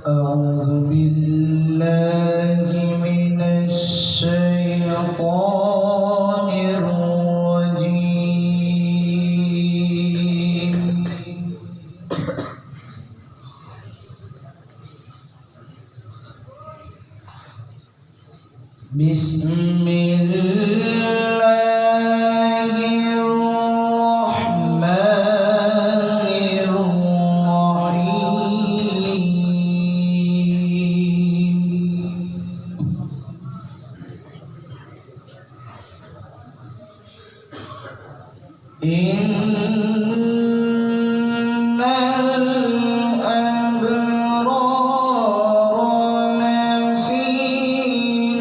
أعوذ بالله من الشيطان الرجيم. بسم الله الرحمن الرحيم. إن الأبرار لفي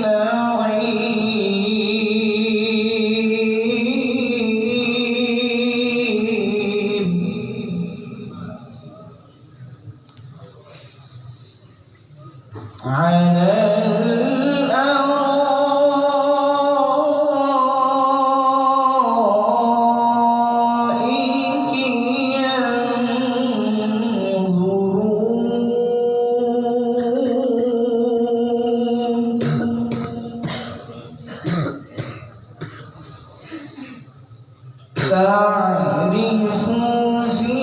نعيم على تعرف في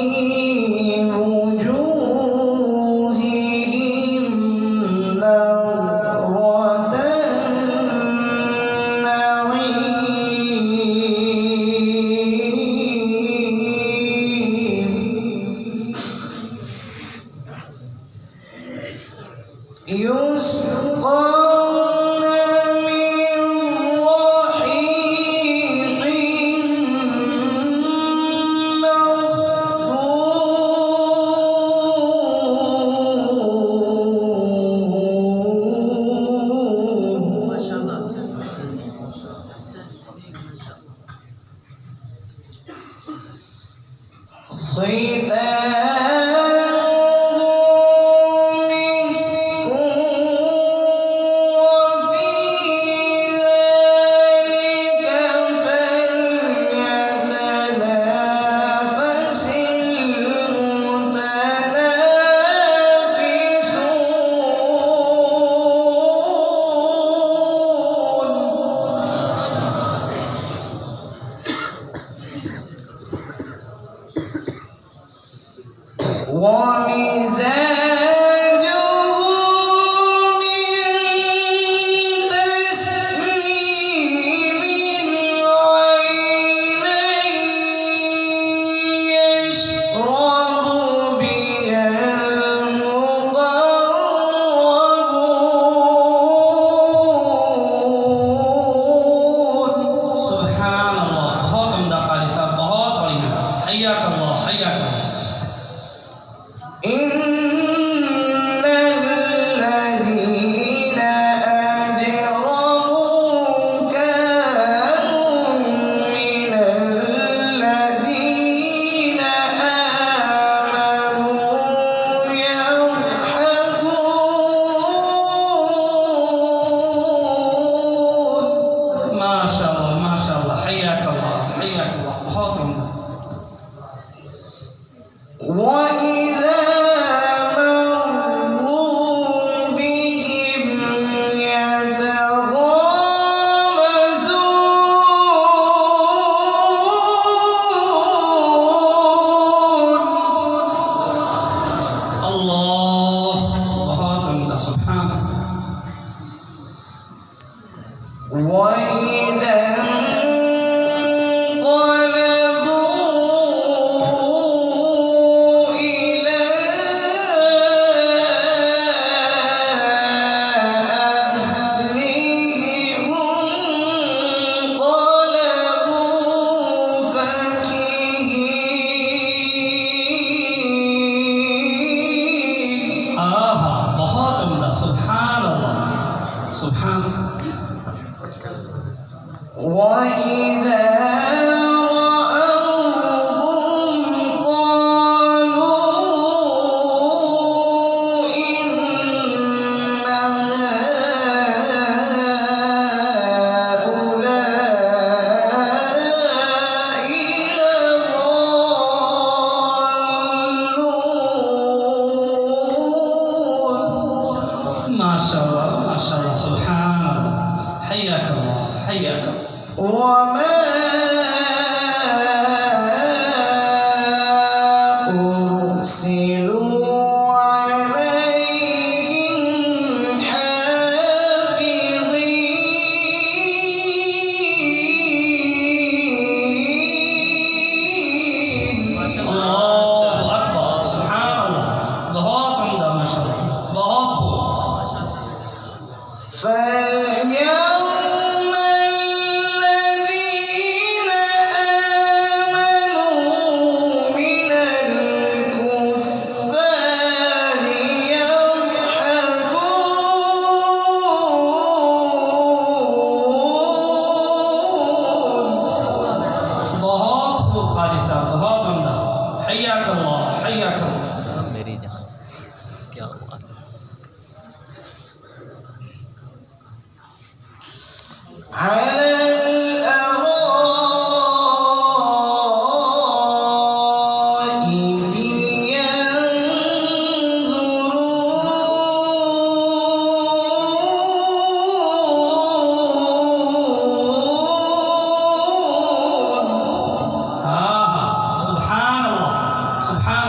وجوههم نضرة النعيم يسقون من رحيق مختوم. ما شاء الله، أحسنت ما شاء الله، ما شاء الله. ومزاجه من تسنيم عينا يشرب بها المقربون. سبحان الله, बहुत उम्दा कारी साहब, बहुत बढ़िया. हय्याक अल्लाह, हय्याक अल्लाह. إن الذين أجرموا كانوا من الذين آمنوا يضحكون. माशाअल्लाह, माशाअल्लाह, हय्याक अल्लाह, हय्याक अल्लाह, बहुत उम्दा. وإذا مروا بهم يتغامزون. अल्लाह, बहुत उम्दा. सुभान अल्लाह. وإذا انقلبوا إلى أهلهم انقلبوا فكهين. आहा, बहुत उम्दा. सुभान अल्लाह, सुभान अल्लाह. وإذا رأوهم قالوا إن هؤلاء لضالون. شاء الله سبحان الله حياك الله حياك الله وما أرسلوا عليهم حافظين الله أكبر سبحان الله बहुत उम्दा माशाअल्लाह बहुत खूब فاليوم الذين آمنوا من الكفار يضحكون बहुत खूब खालिसा बहुत उम्दा हय्याक अल्लाह हय्याक अल्लाह मेरी जान क्या हुआ على الأرائك ينظرون हाँ हाँ सुभान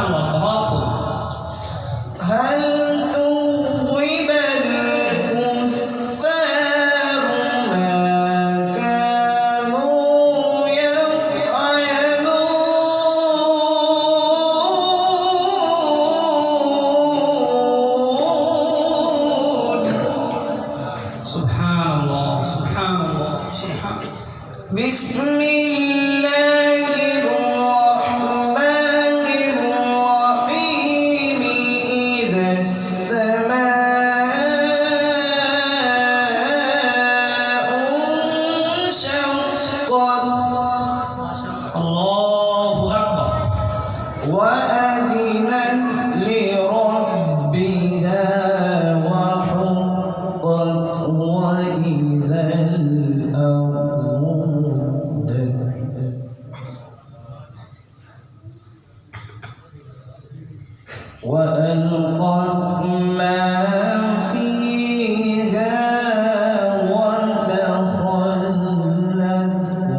अल्लाह बहुत खूब هل ثوب الكفار ما كانوا يفعلون سبحان الله سبحان الله سبحان بسم الله الرحمن الرحيم إذا السماء انشقت الله أكبر وأذنت لربها وحقت وإذا الأرض مدت وألقت ما فيها وتخلت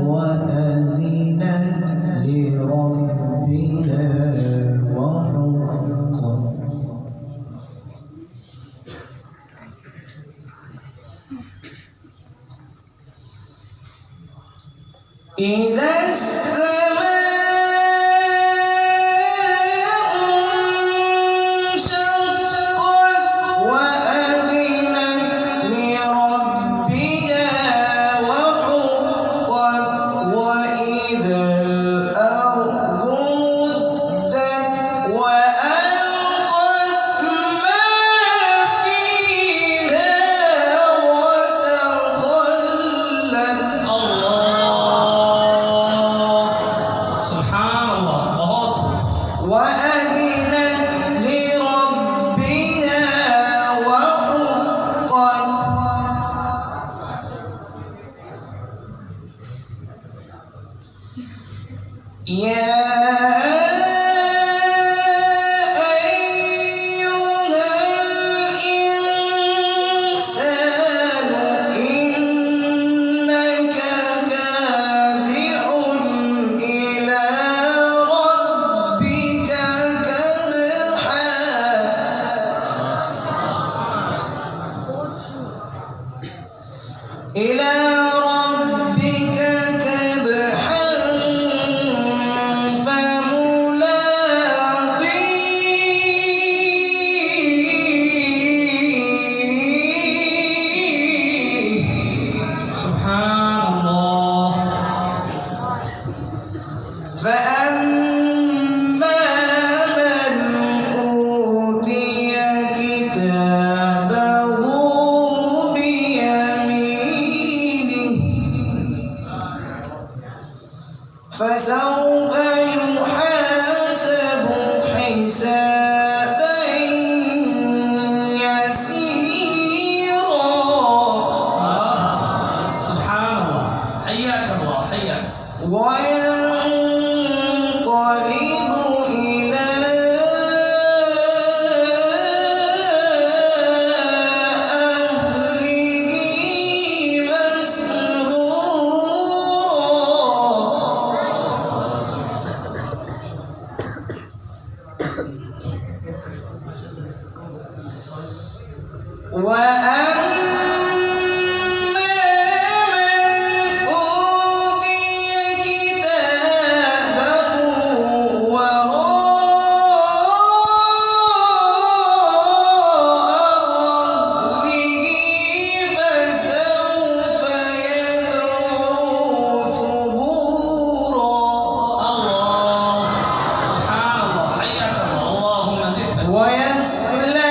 وأذنت لربها وحقت إذا السماء انشقت وأذنت لربها وحقت وإذا الأرض مدت وألقت ما فيها وتخلت الله سبحان الله बहुत खूब وأذنت لربها وحقت يا أيها الإنسان إنك كادح إلى ربك كدحا إلى ربك كدحا فملاقيه سبحان الله فأما من أوتي كتابه بيمينه وأما من أوتي كتابه وراء ظهره فسوف يدعو ثبورا الله سبحان الله حياك الله اللهم زد ويصلى